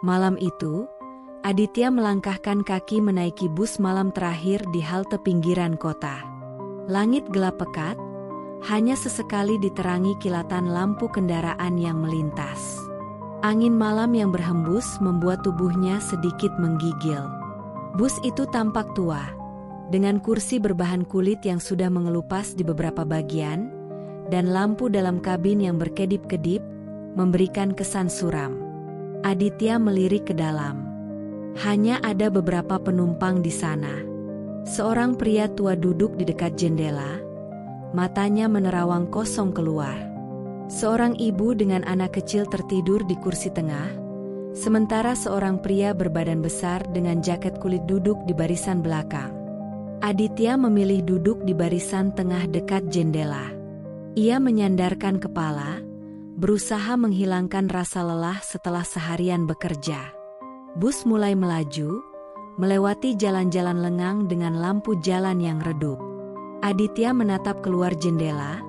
Malam itu, Aditya melangkahkan kaki menaiki bus malam terakhir di halte pinggiran kota. Langit gelap pekat, hanya sesekali diterangi kilatan lampu kendaraan yang melintas. Angin malam yang berhembus membuat tubuhnya sedikit menggigil. Bus itu tampak tua, dengan kursi berbahan kulit yang sudah mengelupas di beberapa bagian, dan lampu dalam kabin yang berkedip-kedip, memberikan kesan suram. Aditya melirik ke dalam. Hanya ada beberapa penumpang di sana. Seorang pria tua duduk di dekat jendela, matanya menerawang kosong keluar. Seorang ibu dengan anak kecil tertidur di kursi tengah, sementara seorang pria berbadan besar dengan jaket kulit duduk di barisan belakang. Aditya memilih duduk di barisan tengah dekat jendela. Ia menyandarkan kepala, berusaha menghilangkan rasa lelah setelah seharian bekerja. Bus mulai melaju, melewati jalan-jalan lengang dengan lampu jalan yang redup. Aditya menatap keluar jendela,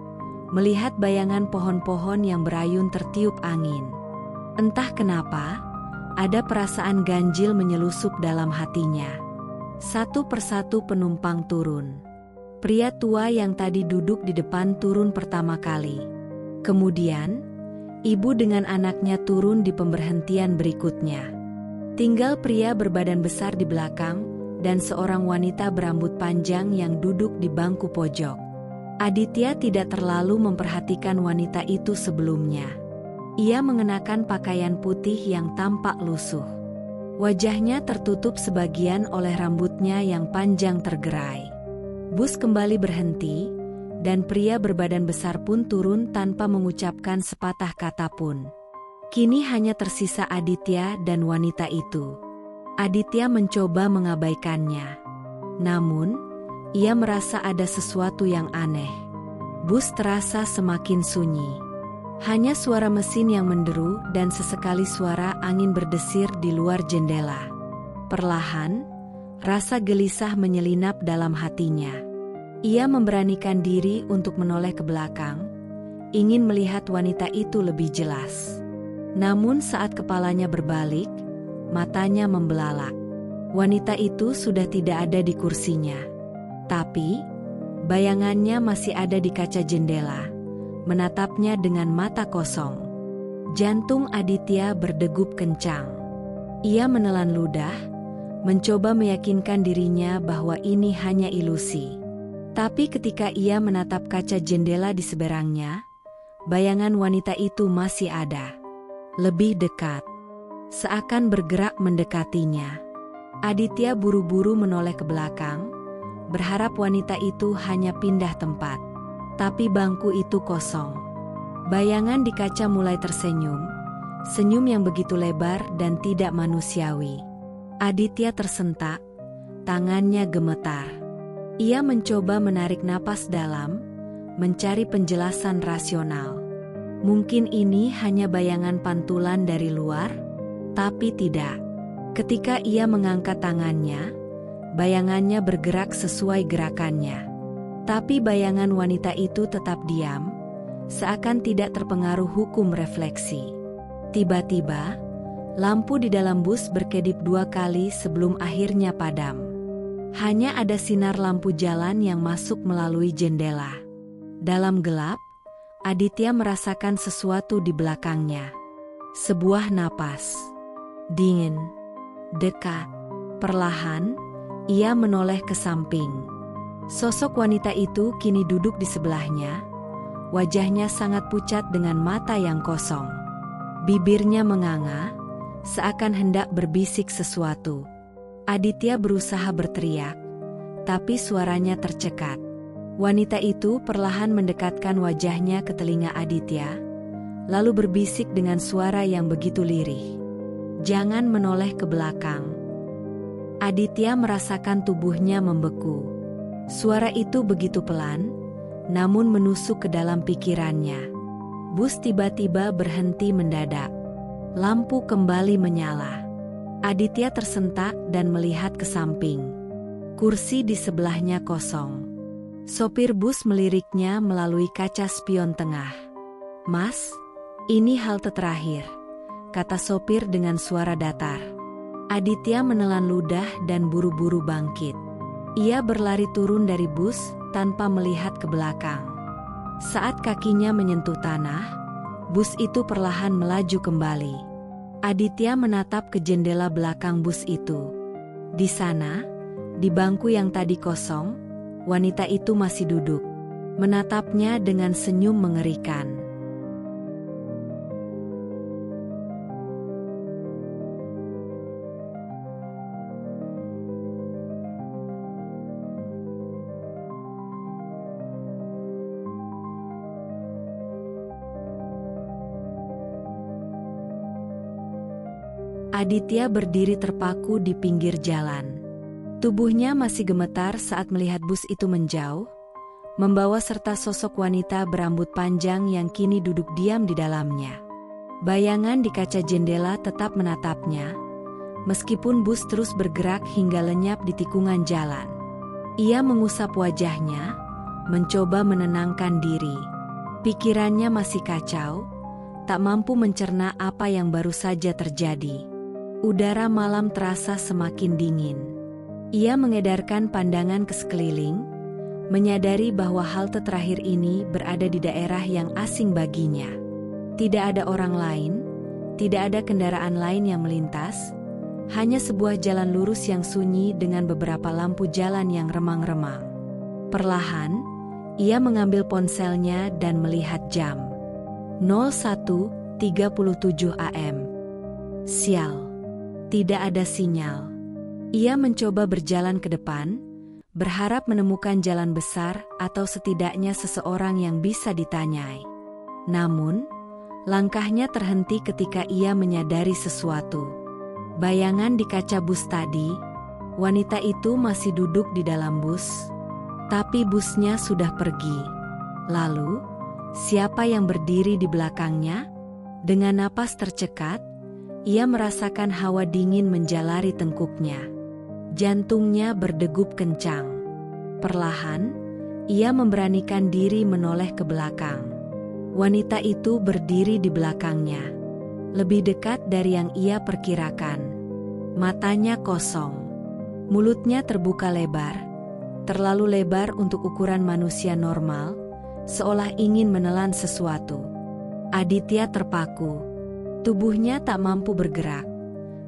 melihat bayangan pohon-pohon yang berayun tertiup angin. Entah kenapa, ada perasaan ganjil menyelusup dalam hatinya. Satu persatu penumpang turun. Pria tua yang tadi duduk di depan turun pertama kali. Kemudian, ibu dengan anaknya turun di pemberhentian berikutnya. Tinggal pria berbadan besar di belakang, dan seorang wanita berambut panjang yang duduk di bangku pojok. Aditya tidak terlalu memperhatikan wanita itu sebelumnya. Ia mengenakan pakaian putih yang tampak lusuh. Wajahnya tertutup sebagian oleh rambutnya yang panjang tergerai. Bus kembali berhenti, dan pria berbadan besar pun turun tanpa mengucapkan sepatah kata pun. Kini hanya tersisa Aditya dan wanita itu. Aditya mencoba mengabaikannya. Namun, ia merasa ada sesuatu yang aneh. Bus terasa semakin sunyi. Hanya suara mesin yang menderu dan sesekali suara angin berdesir di luar jendela. Perlahan, rasa gelisah menyelinap dalam hatinya. Ia memberanikan diri untuk menoleh ke belakang, ingin melihat wanita itu lebih jelas. Namun saat kepalanya berbalik, matanya membelalak. Wanita itu sudah tidak ada di kursinya. Tapi, bayangannya masih ada di kaca jendela, menatapnya dengan mata kosong. Jantung Aditya berdegup kencang. Ia menelan ludah, mencoba meyakinkan dirinya bahwa ini hanya ilusi. Tapi ketika ia menatap kaca jendela di seberangnya, bayangan wanita itu masih ada. Lebih dekat. Seakan bergerak mendekatinya. Aditya buru-buru menoleh ke belakang, berharap wanita itu hanya pindah tempat. Tapi bangku itu kosong. Bayangan di kaca mulai tersenyum, senyum yang begitu lebar dan tidak manusiawi. Aditya tersentak, tangannya gemetar. Ia mencoba menarik napas dalam, mencari penjelasan rasional. Mungkin ini hanya bayangan pantulan dari luar, tapi tidak. Ketika ia mengangkat tangannya, bayangannya bergerak sesuai gerakannya. Tapi bayangan wanita itu tetap diam, seakan tidak terpengaruh hukum refleksi. Tiba-tiba, lampu di dalam bus berkedip 2 kali sebelum akhirnya padam. Hanya ada sinar lampu jalan yang masuk melalui jendela. Dalam gelap, Aditya merasakan sesuatu di belakangnya. Sebuah napas. Dingin. Dekat. Perlahan, ia menoleh ke samping. Sosok wanita itu kini duduk di sebelahnya. Wajahnya sangat pucat dengan mata yang kosong. Bibirnya menganga, seakan hendak berbisik sesuatu. Aditya berusaha berteriak, tapi suaranya tercekat. Wanita itu perlahan mendekatkan wajahnya ke telinga Aditya, lalu berbisik dengan suara yang begitu lirih. Jangan menoleh ke belakang. Aditya merasakan tubuhnya membeku. Suara itu begitu pelan, namun menusuk ke dalam pikirannya. Bus tiba-tiba berhenti mendadak. Lampu kembali menyala. Aditya tersentak dan melihat ke samping. Kursi di sebelahnya kosong. Sopir bus meliriknya melalui kaca spion tengah. "Mas, ini halte terakhir. kata sopir dengan suara datar. Aditya menelan ludah dan buru-buru bangkit. Ia berlari turun dari bus tanpa melihat ke belakang. Saat kakinya menyentuh tanah, bus itu perlahan melaju kembali. Aditya menatap ke jendela belakang bus itu. Di sana, di bangku yang tadi kosong, wanita itu masih duduk, menatapnya dengan senyum mengerikan. Aditya berdiri terpaku di pinggir jalan. Tubuhnya masih gemetar saat melihat bus itu menjauh, membawa serta sosok wanita berambut panjang yang kini duduk diam di dalamnya. Bayangan di kaca jendela tetap menatapnya, meskipun bus terus bergerak hingga lenyap di tikungan jalan. Ia mengusap wajahnya, mencoba menenangkan diri. Pikirannya masih kacau, tak mampu mencerna apa yang baru saja terjadi. Udara malam terasa semakin dingin. Ia mengedarkan pandangan ke sekeliling, menyadari bahwa halte terakhir ini berada di daerah yang asing baginya. Tidak ada orang lain, tidak ada kendaraan lain yang melintas, hanya sebuah jalan lurus yang sunyi dengan beberapa lampu jalan yang remang-remang. Perlahan, ia mengambil ponselnya dan melihat jam. 01.37 AM. Sial. Tidak ada sinyal. Ia mencoba berjalan ke depan, berharap menemukan jalan besar atau setidaknya seseorang yang bisa ditanyai. Namun, langkahnya terhenti ketika ia menyadari sesuatu. Bayangan di kaca bus tadi, wanita itu masih duduk di dalam bus, tapi busnya sudah pergi. Lalu, siapa yang berdiri di belakangnya? Dengan napas tercekat, ia merasakan hawa dingin menjalari tengkuknya. Jantungnya berdegup kencang. Perlahan, ia memberanikan diri menoleh ke belakang. Wanita itu berdiri di belakangnya, lebih dekat dari yang ia perkirakan. Matanya kosong, mulutnya terbuka lebar, terlalu lebar untuk ukuran manusia normal, seolah ingin menelan sesuatu. Aditya terpaku. Tubuhnya tak mampu bergerak,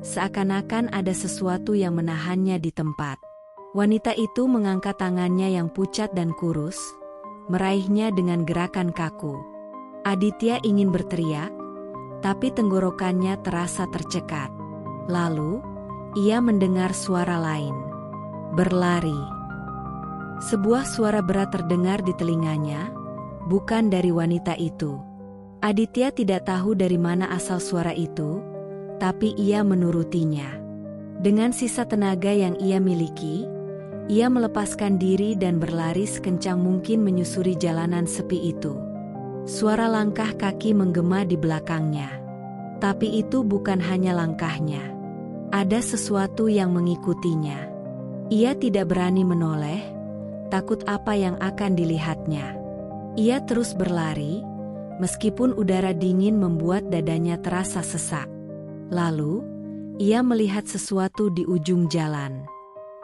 seakan-akan ada sesuatu yang menahannya di tempat. Wanita itu mengangkat tangannya yang pucat dan kurus, meraihnya dengan gerakan kaku. Aditya ingin berteriak, tapi tenggorokannya terasa tercekat. Lalu, ia mendengar suara lain. Berlari. Sebuah suara berat terdengar di telinganya, bukan dari wanita itu. Aditya tidak tahu dari mana asal suara itu, tapi ia menurutinya. Dengan sisa tenaga yang ia miliki, ia melepaskan diri dan berlari sekencang mungkin menyusuri jalanan sepi itu. Suara langkah kaki menggema di belakangnya. Tapi itu bukan hanya langkahnya. Ada sesuatu yang mengikutinya. Ia tidak berani menoleh, takut apa yang akan dilihatnya. Ia terus berlari, meskipun udara dingin membuat dadanya terasa sesak. Lalu, ia melihat sesuatu di ujung jalan.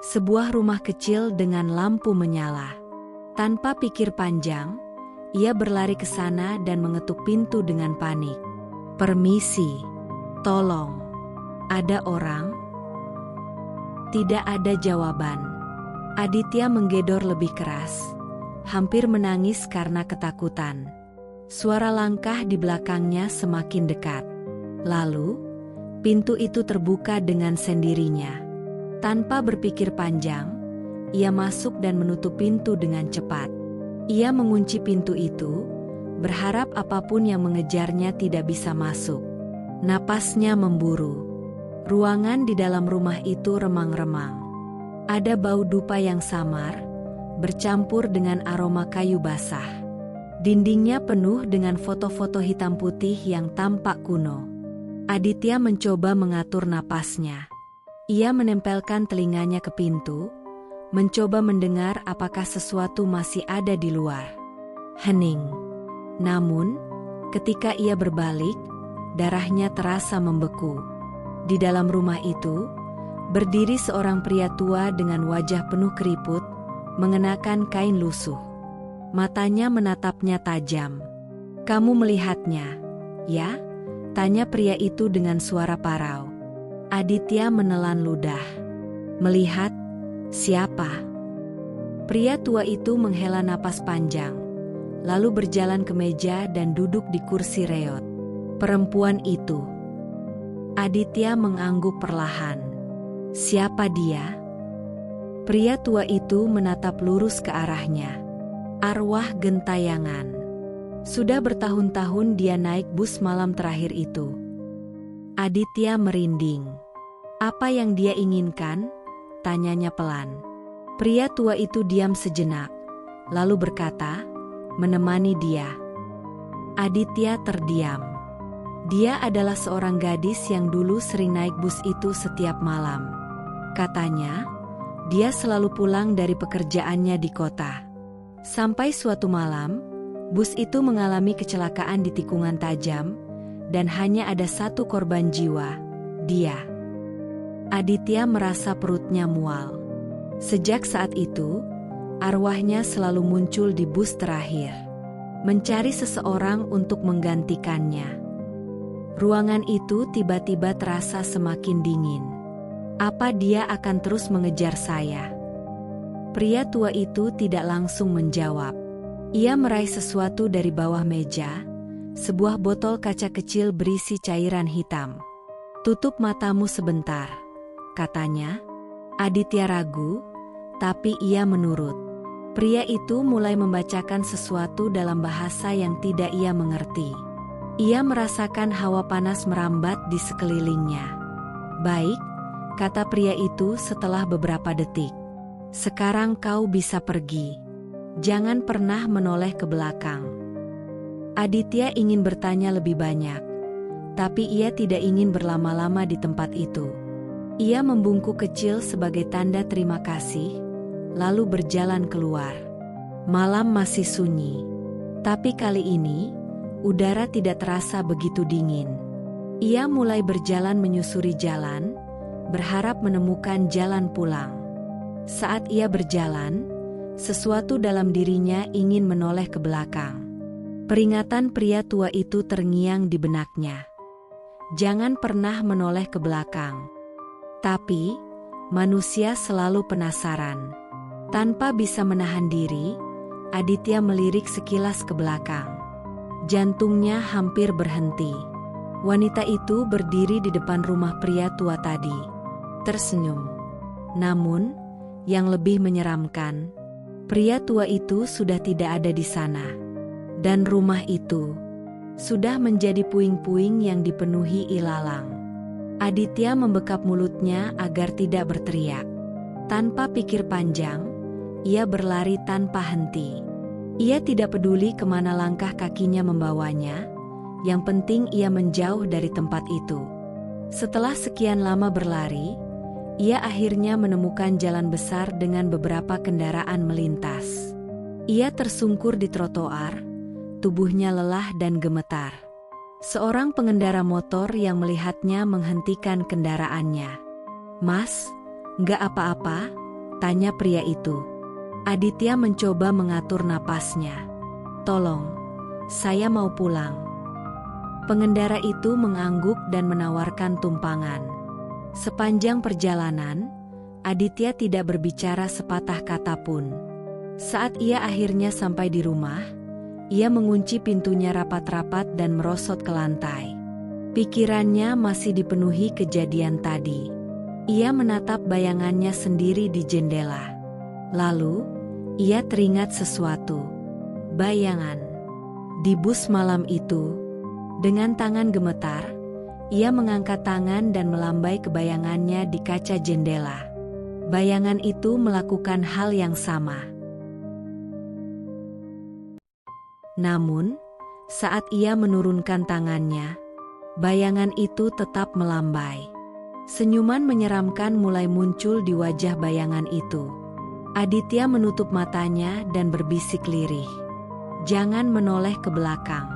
Sebuah rumah kecil dengan lampu menyala. Tanpa pikir panjang, ia berlari ke sana dan mengetuk pintu dengan panik. "Permisi, tolong, ada orang?" Tidak ada jawaban. Aditya menggedor lebih keras, hampir menangis karena ketakutan. Suara langkah di belakangnya semakin dekat. Lalu, pintu itu terbuka dengan sendirinya. Tanpa berpikir panjang, ia masuk dan menutup pintu dengan cepat. Ia mengunci pintu itu, berharap apapun yang mengejarnya tidak bisa masuk. Napasnya memburu. Ruangan di dalam rumah itu remang-remang. Ada bau dupa yang samar, bercampur dengan aroma kayu basah. Dindingnya penuh dengan foto-foto hitam putih yang tampak kuno. Aditya mencoba mengatur napasnya. Ia menempelkan telinganya ke pintu, mencoba mendengar apakah sesuatu masih ada di luar. Hening. Namun, ketika ia berbalik, darahnya terasa membeku. Di dalam rumah itu, berdiri seorang pria tua dengan wajah penuh keriput, mengenakan kain lusuh. Matanya menatapnya tajam. "Kamu melihatnya, ya?" tanya pria itu dengan suara parau. Aditya menelan ludah. "Melihat? Siapa?" Pria tua itu menghela napas panjang, lalu berjalan ke meja dan duduk di kursi reot. "Perempuan itu." Aditya mengangguk perlahan. "Siapa dia?" Pria tua itu menatap lurus ke arahnya. "Arwah gentayangan. Sudah bertahun-tahun dia naik bus malam terakhir itu." Aditya merinding. "Apa yang dia inginkan?" tanyanya pelan. Pria tua itu diam sejenak, lalu berkata, "Menemani dia." Aditya terdiam. Dia adalah seorang gadis yang dulu sering naik bus itu setiap malam. Katanya, dia selalu pulang dari pekerjaannya di kota. Sampai suatu malam, bus itu mengalami kecelakaan di tikungan tajam, dan hanya ada satu korban jiwa, dia. Aditya merasa perutnya mual. Sejak saat itu, arwahnya selalu muncul di bus terakhir, mencari seseorang untuk menggantikannya. Ruangan itu tiba-tiba terasa semakin dingin. "Apa dia akan terus mengejar saya?" Pria tua itu tidak langsung menjawab. Ia meraih sesuatu dari bawah meja, sebuah botol kaca kecil berisi cairan hitam. "Tutup matamu sebentar," katanya. Aditya ragu, tapi ia menurut. Pria itu mulai membacakan sesuatu dalam bahasa yang tidak ia mengerti. Ia merasakan hawa panas merambat di sekelilingnya. "Baik," kata pria itu setelah beberapa detik. "Sekarang kau bisa pergi. Jangan pernah menoleh ke belakang." Aditya ingin bertanya lebih banyak, tapi ia tidak ingin berlama-lama di tempat itu. Ia membungkuk kecil sebagai tanda terima kasih, lalu berjalan keluar. Malam masih sunyi, tapi kali ini udara tidak terasa begitu dingin. Ia mulai berjalan menyusuri jalan, berharap menemukan jalan pulang. Saat ia berjalan, sesuatu dalam dirinya ingin menoleh ke belakang. Peringatan pria tua itu terngiang di benaknya. Jangan pernah menoleh ke belakang. Tapi, manusia selalu penasaran. Tanpa bisa menahan diri, Aditya melirik sekilas ke belakang. Jantungnya hampir berhenti. Wanita itu berdiri di depan rumah pria tua tadi, tersenyum. Namun, yang lebih menyeramkan, pria tua itu sudah tidak ada di sana. Dan rumah itu sudah menjadi puing-puing yang dipenuhi ilalang. Aditya membekap mulutnya agar tidak berteriak. Tanpa pikir panjang, ia berlari tanpa henti. Ia tidak peduli kemana langkah kakinya membawanya, yang penting ia menjauh dari tempat itu. Setelah sekian lama berlari, ia akhirnya menemukan jalan besar dengan beberapa kendaraan melintas. Ia tersungkur di trotoar, tubuhnya lelah dan gemetar. Seorang pengendara motor yang melihatnya menghentikan kendaraannya. "Mas, nggak apa-apa?" tanya pria itu. Aditya mencoba mengatur napasnya. "Tolong, saya mau pulang." Pengendara itu mengangguk dan menawarkan tumpangan. Sepanjang perjalanan, Aditya tidak berbicara sepatah kata pun. Saat ia akhirnya sampai di rumah, ia mengunci pintunya rapat-rapat dan merosot ke lantai. Pikirannya masih dipenuhi kejadian tadi. Ia menatap bayangannya sendiri di jendela. Lalu, ia teringat sesuatu. Bayangan. Di bus malam itu, dengan tangan gemetar, ia mengangkat tangan dan melambai ke bayangannya di kaca jendela. Bayangan itu melakukan hal yang sama. Namun, saat ia menurunkan tangannya, bayangan itu tetap melambai. Senyuman menyeramkan mulai muncul di wajah bayangan itu. Aditya menutup matanya dan berbisik lirih. "Jangan menoleh ke belakang."